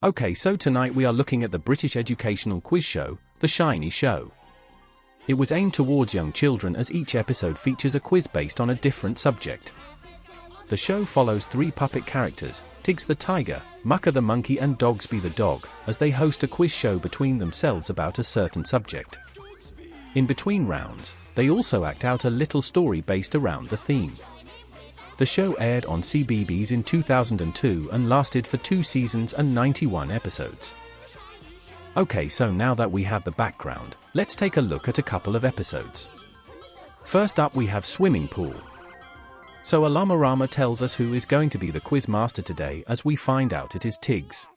Okay, so tonight we are looking at the British educational quiz show, The Shiny Show. It was aimed towards young children as each episode features a quiz based on a different subject. The show follows three puppet characters, Tiggs the tiger, Mucker the monkey and Dogsby the dog, as they host a quiz show between themselves about a certain subject. In between rounds, they also act out a little story based around the theme. The show aired on CBeebies in 2002 and lasted for 2 seasons and 91 episodes. Okay, so now that we have the background, let's take a look at a couple of episodes. First up we have Swimming Pool. So Alamarama tells us who is going to be the quiz master today as we find out it is Tiggs.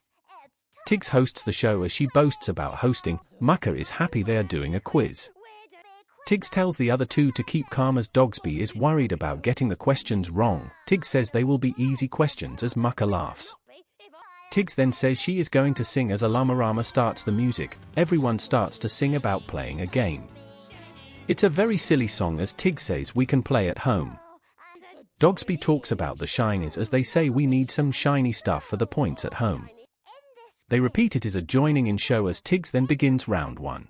Tiggs hosts the show as she boasts about hosting. Mucker is happy they are doing a quiz. Tiggs tells the other two to keep calm as Dogsby is worried about getting the questions wrong. Tiggs says they will be easy questions as Mucker laughs. Tiggs then says she is going to sing as Alamarama starts the music. Everyone starts to sing about playing a game. It's a very silly song as Tiggs says we can play at home. Dogsby talks about the shinies as they say we need some shiny stuff for the points at home. They repeat it is a joining in show as Tiggs then begins round 1.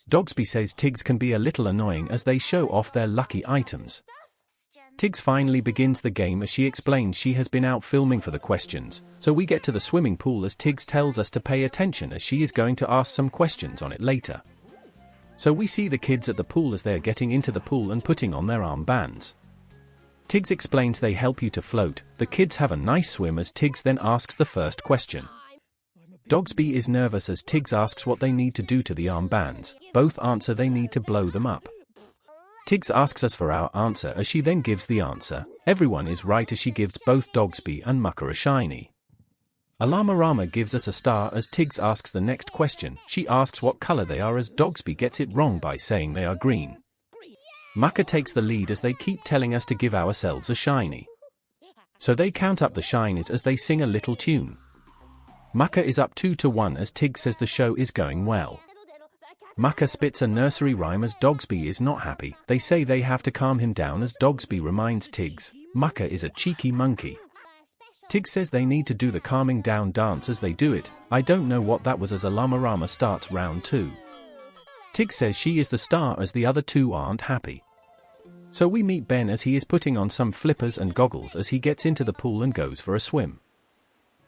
Dogsby says Tiggs can be a little annoying as they show off their lucky items. Tiggs finally begins the game as she explains she has been out filming for the questions, so we get to the swimming pool as Tiggs tells us to pay attention as she is going to ask some questions on it later. So we see the kids at the pool as they are getting into the pool and putting on their armbands. Tiggs explains they help you to float. The kids have a nice swim as Tiggs then asks the first question. Dogsby is nervous as Tiggs asks what they need to do to the armbands. Both answer they need to blow them up. Tiggs asks us for our answer as she then gives the answer. Everyone is right as she gives both Dogsby and Mucker a shiny. Alamarama gives us a star as Tiggs asks the next question. She asks what color they are as Dogsby gets it wrong by saying they are green. Mucker takes the lead as they keep telling us to give ourselves a shiny. So they count up the shinies as they sing a little tune. Mucker is up 2-1 as Tiggs says the show is going well. Mucker spits a nursery rhyme as Dogsby is not happy. They say they have to calm him down as Dogsby reminds Tiggs, Mucker is a cheeky monkey. Tiggs says they need to do the calming down dance as they do it. I don't know what that was as Alamarama starts round 2. Tiggs says she is the star as the other two aren't happy. So we meet Ben as he is putting on some flippers and goggles as he gets into the pool and goes for a swim.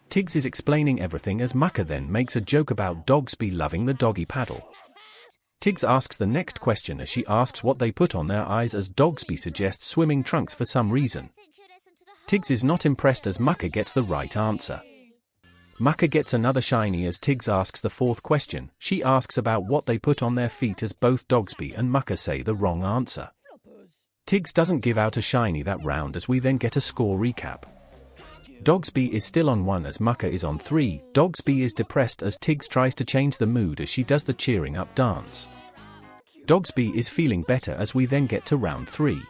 Tiggs is explaining everything as Mucker then makes a joke about Dogsby loving the doggy paddle. Tiggs asks the next question as she asks what they put on their eyes as Dogsby suggests swimming trunks for some reason. Tiggs is not impressed as Mucker gets the right answer. Mucker gets another shiny as Tiggs asks the fourth question. She asks about what they put on their feet as both Dogsby and Mucker say the wrong answer. Tiggs doesn't give out a shiny that round as we then get a score recap. Dogsby is still on 1 as Mucker is on 3. Dogsby is depressed as Tiggs tries to change the mood as she does the cheering up dance. Dogsby is feeling better as we then get to round 3.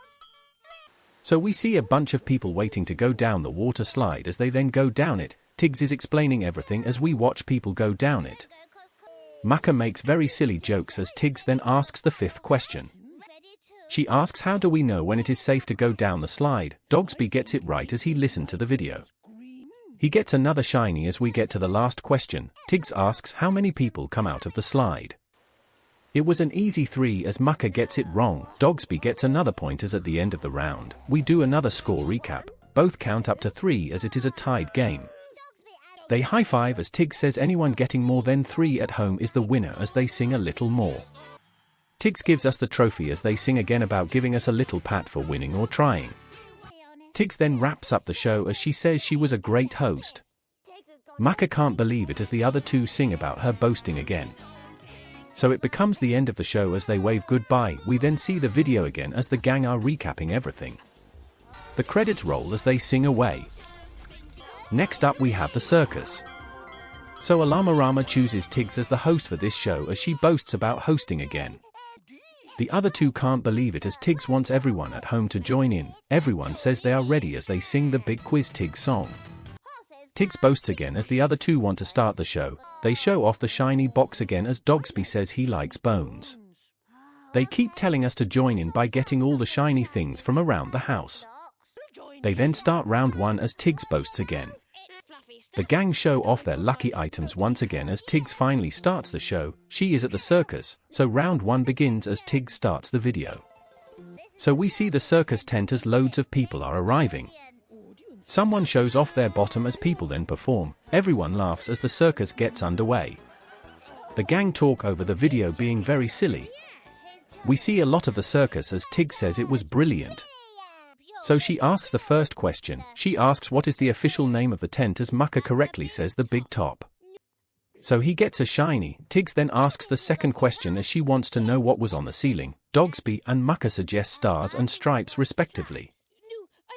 So we see a bunch of people waiting to go down the water slide as they then go down it. Tiggs is explaining everything as we watch people go down it. Mucker makes very silly jokes as Tiggs then asks the 5th question. She asks how do we know when it is safe to go down the slide. Dogsby gets it right as he listened to the video. He gets another shiny as we get to the last question. Tiggs asks how many people come out of the slide. It was an easy 3 as Mucker gets it wrong. Dogsby gets another point as at the end of the round. We do another score recap. Both count up to 3 as it is a tied game. They high-five as Tiggs says anyone getting more than 3 at home is the winner as they sing a little more. Tiggs gives us the trophy as they sing again about giving us a little pat for winning or trying. Tiggs then wraps up the show as she says she was a great host. Mucker can't believe it as the other two sing about her boasting again. So it becomes the end of the show as they wave goodbye. We then see the video again as the gang are recapping everything. The credits roll as they sing away. Next up we have the circus. So Alamarama chooses Tiggs as the host for this show as she boasts about hosting again. The other two can't believe it as Tiggs wants everyone at home to join in. Everyone says they are ready as they sing the big quiz Tiggs song. Tiggs boasts again as the other two want to start the show. They show off the shiny box again as Dogsby says he likes bones. They keep telling us to join in by getting all the shiny things from around the house. They then start round 1 as Tiggs boasts again. The gang show off their lucky items once again as Tiggs finally starts the show. She is at the circus, so round 1 begins as Tiggs starts the video. So we see the circus tent as loads of people are arriving. Someone shows off their bottom as people then perform. Everyone laughs as the circus gets underway. The gang talk over the video being very silly. We see a lot of the circus as Tiggs says it was brilliant. So she asks the first question. She asks what is the official name of the tent as Mucker correctly says the big top. So he gets a shiny. Tiggs then asks the second question as she wants to know what was on the ceiling. Dogsby and Mucker suggest stars and stripes respectively.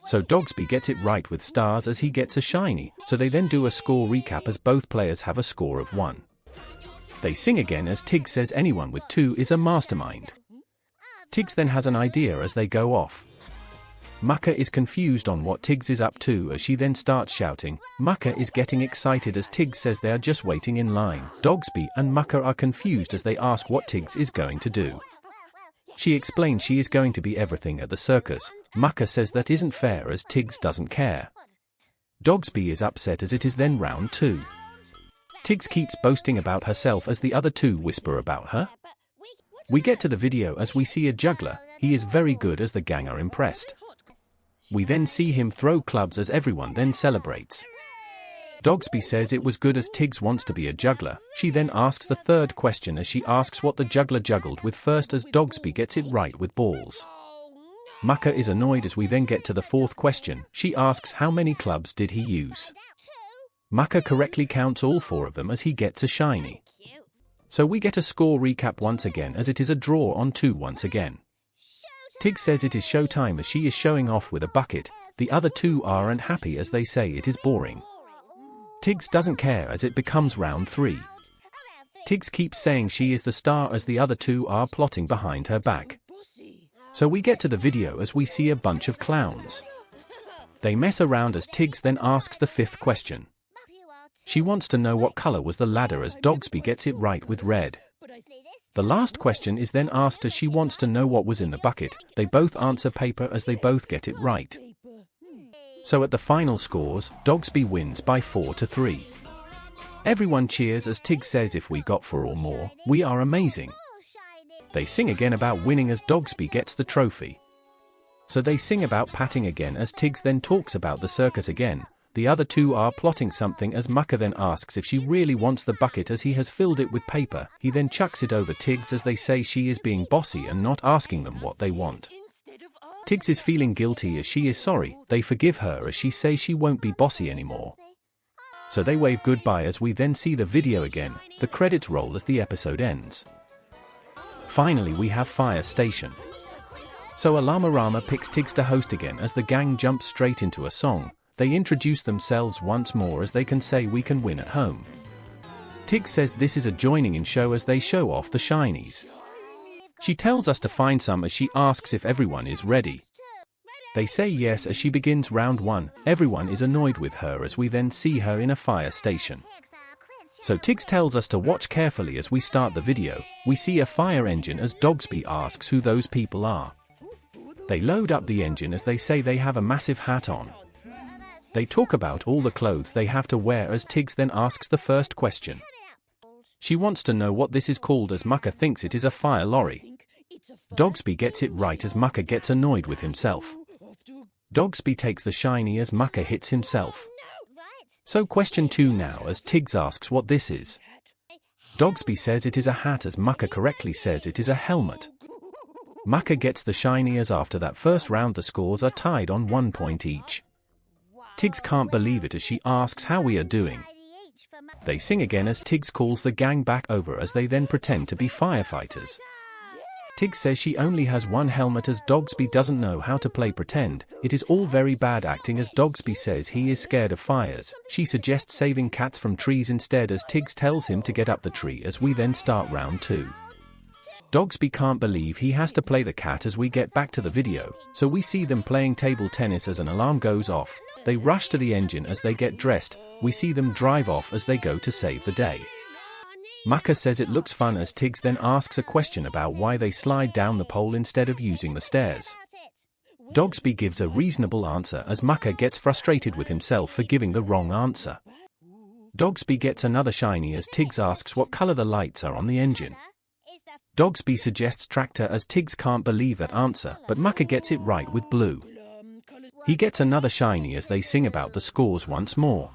So Dogsby gets it right with stars as he gets a shiny. So they then do a score recap as both players have a score of 1. They sing again as Tiggs says anyone with 2 is a mastermind. Tiggs then has an idea as they go off. Mucker is confused on what Tiggs is up to as she then starts shouting. Mucker is getting excited as Tiggs says they are just waiting in line. Dogsby and Mucker are confused as they ask what Tiggs is going to do. She explains she is going to be everything at the circus. Mucker says that isn't fair as Tiggs doesn't care. Dogsby is upset as it is then round 2. Tiggs keeps boasting about herself as the other 2 whisper about her. We get to the video as we see a juggler. He is very good as the gang are impressed. We then see him throw clubs as everyone then celebrates. Dogsby says it was good as Tiggs wants to be a juggler. She then asks the third question as she asks what the juggler juggled with first as Dogsby gets it right with balls. Mucker is annoyed as we then get to the fourth question. She asks how many clubs did he use. Mucker correctly counts all 4 of them as he gets a shiny. So we get a score recap once again as it is a draw on 2 once again. Tiggs says it is showtime as she is showing off with a bucket. The other 2 aren't happy as they say it is boring. Tiggs doesn't care as it becomes round 3. Tiggs keeps saying she is the star as the other 2 are plotting behind her back. So we get to the video as we see a bunch of clowns. They mess around as Tiggs then asks the 5th question. She wants to know what color was the ladder as Dogsby gets it right with red. The last question is then asked as she wants to know what was in the bucket. They both answer paper as they both get it right. So at the final scores, Dogsby wins by 4-3. Everyone cheers as Tiggs says if we got 4 or more, we are amazing. They sing again about winning as Dogsby gets the trophy. So they sing about patting again as Tiggs then talks about the circus again. The other 2 are plotting something as Mucker then asks if she really wants the bucket as he has filled it with paper. He then chucks it over Tiggs as they say she is being bossy and not asking them what they want. Tiggs is feeling guilty as she is sorry. They forgive her as she says she won't be bossy anymore. So they wave goodbye as we then see the video again. The credits roll as the episode ends. Finally we have Fire Station. So Alarmarama picks Tiggs to host again as the gang jumps straight into a song. They introduce themselves once more as they can say we can win at home. Tiggs says this is a joining in show as they show off the shinies. She tells us to find some as she asks if everyone is ready. They say yes as she begins round 1. Everyone is annoyed with her as we then see her in a fire station. So Tiggs tells us to watch carefully as we start the video. We see a fire engine as Dogsby asks who those people are. They load up the engine as they say they have a massive hat on. They talk about all the clothes they have to wear as Tiggs then asks the first question. She wants to know what this is called as Mucker thinks it is a fire lorry. Dogsby gets it right as Mucker gets annoyed with himself. Dogsby takes the shiny as Mucker hits himself. So question 2 now as Tiggs asks what this is. Dogsby says it is a hat as Mucker correctly says it is a helmet. Mucker gets the shiny as after that first round the scores are tied on 1 point each. Tiggs can't believe it as she asks how we are doing. They sing again as Tiggs calls the gang back over as they then pretend to be firefighters. Tiggs says she only has 1 helmet as Dogsby doesn't know how to play pretend. It is all very bad acting as Dogsby says he is scared of fires. She suggests saving cats from trees instead as Tiggs tells him to get up the tree as we then start round 2. Dogsby can't believe he has to play the cat as we get back to the video, so we see them playing table tennis as an alarm goes off. They rush to the engine as they get dressed. We see them drive off as they go to save the day. Mucker says it looks fun as Tiggs then asks a question about why they slide down the pole instead of using the stairs. Dogsby gives a reasonable answer as Mucker gets frustrated with himself for giving the wrong answer. Dogsby gets another shiny as Tiggs asks what color the lights are on the engine. Dogsby suggests tractor as Tiggs can't believe that answer, but Mucker gets it right with blue. He gets another shiny as they sing about the scores once more.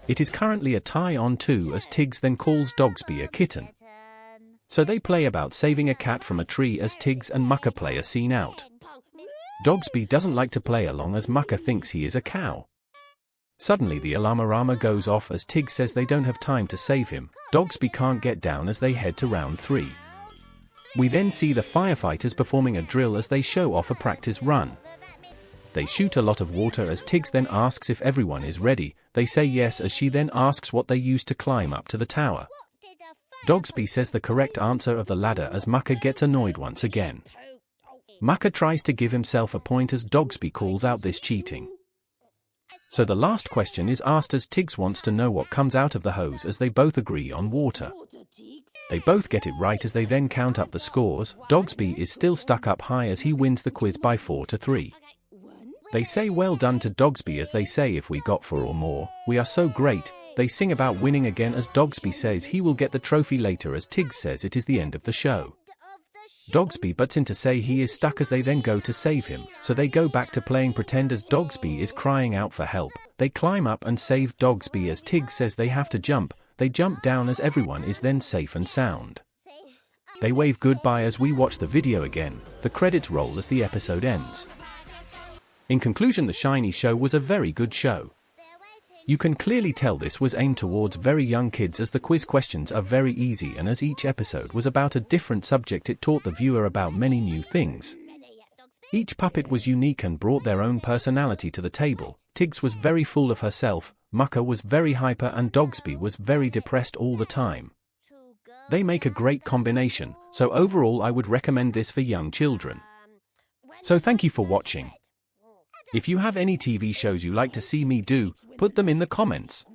It is currently a tie on 2 as Tiggs then calls Dogsby a kitten. So they play about saving a cat from a tree as Tiggs and Mucker play a scene out. Dogsby doesn't like to play along as Mucker thinks he is a cow. Suddenly the alarm goes off as Tiggs says they don't have time to save him. Dogsby can't get down as they head to round 3. We then see the firefighters performing a drill as they show off a practice run. They shoot a lot of water as Tiggs then asks if everyone is ready. They say yes as she then asks what they used to climb up to the tower. Dogsby says the correct answer of the ladder as Mucker gets annoyed once again. Mucker tries to give himself a point as Dogsby calls out this cheating. So the last question is asked as Tiggs wants to know what comes out of the hose as they both agree on water. They both get it right as they then count up the scores. Dogsby is still stuck up high as he wins the quiz by 4-3. They say well done to Dogsby as they say if we got 4 or more, we are so great. They sing about winning again as Dogsby says he will get the trophy later as Tiggs says it is the end of the show. Dogsby butts in to say he is stuck as they then go to save him, so they go back to playing pretend as Dogsby is crying out for help. They climb up and save Dogsby as Tiggs says they have to jump. They jump down as everyone is then safe and sound. They wave goodbye as we watch the video again. The credits roll as the episode ends. In conclusion, the Shiny Show was a very good show. You can clearly tell this was aimed towards very young kids as the quiz questions are very easy and as each episode was about a different subject it taught the viewer about many new things. Each puppet was unique and brought their own personality to the table. Tiggs was very full of herself, Mucker was very hyper and Dogsby was very depressed all the time. They make a great combination, so overall I would recommend this for young children. So thank you for watching. If you have any TV shows you like to see me do, put them in the comments.